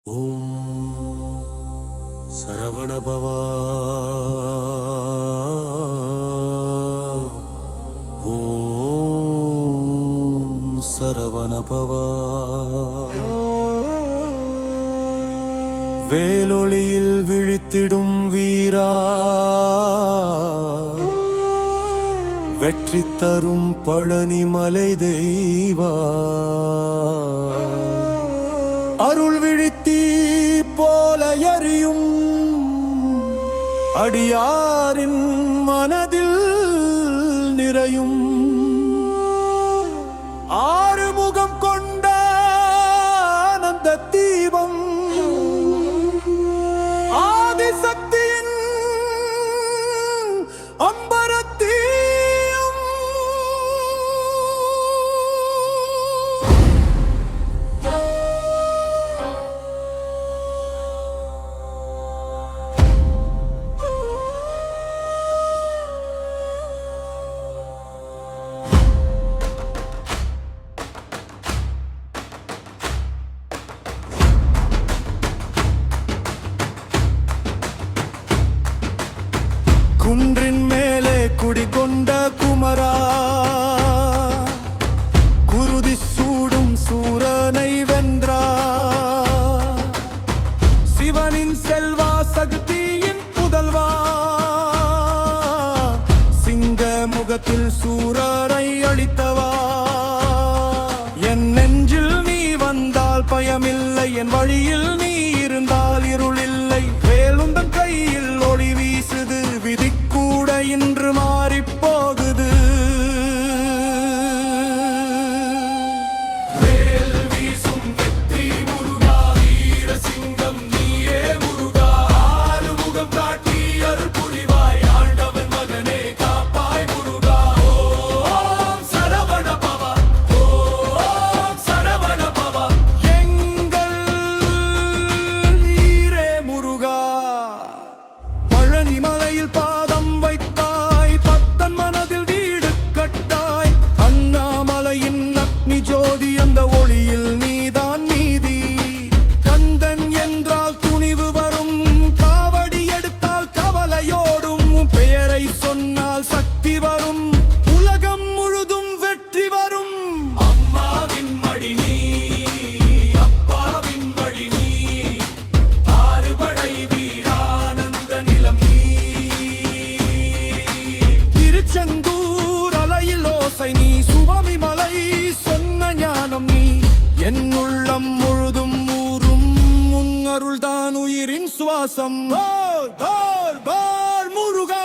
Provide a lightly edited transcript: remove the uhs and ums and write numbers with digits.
ஓம் சரவண பவா. ஓம் சரவண பவா. வேலொளியில் விழித்திடும் வீரா, வெற்றி தரும் பழனி மலை தெய்வா, அருள் விழித்தீ போல எரியும் அடியாரின் மனதில் நிறையும் ஆறுமுகம் கொண்ட ஆனந்த தீபம், ஆதிசக்தியின் அம்பரத்தீ. குன்றின் மேலே குடிகொண்ட குமரா, குருதி சூடும் சூரனை வென்றா, சிவனின் செல்வா சக்தியின் புதல்வா, சிங்க முகத்தில் சூரரை அழித்தவா. என் நெஞ்சில் நீ வந்தால் பயமில்லை, என் வழியில் நீ இருந்தால் இருளில்லை. வேலுந்தன் கையில் ஒளி வீசுது, விதி கூட இன்று மாறிப் போகுது. வேல் வீசும் வெற்றி முருகா, வீர சிங்கம் நீயே முருகா, ஆறுமுகம் காட்டி அருள் புரிவாய், ஆண்டவன் மகனே காப்பாய் முருகா. ஓம் சரவண பவா, ஓம் சரவண பவா, எங்கள் ஈரே முருகா. பழனி மலையில் பாதம் வைத்தாய், பக்தன் மனதில் வீடு கட்டாய், அண்ணாமலையின் அக்னி ஜோதி, அந்த ஒளியில் நீதான் நீதி. கந்தன் என்றால் துணிவு வரும், காவடி எடுத்தால் கவலையோடும், பெயரை சொன்னால் சக்தி வரும், உலகம் முழுதும் வெற்றி வரும். அம்மாவின் மடி நீ, அப்பாவின் வழி நீ, ஆறுபடை வீரானந்த நிலம் நீ. திருச்செந்தூர் அலையில் ஓசை நீ, சுவாமி மலை சொன்ன ஞானம் நீ, என் உள்ளம் முழுதும் ஊறும் உன் அருள்தான் உயிரின் சுவாசம். பார் முருகா.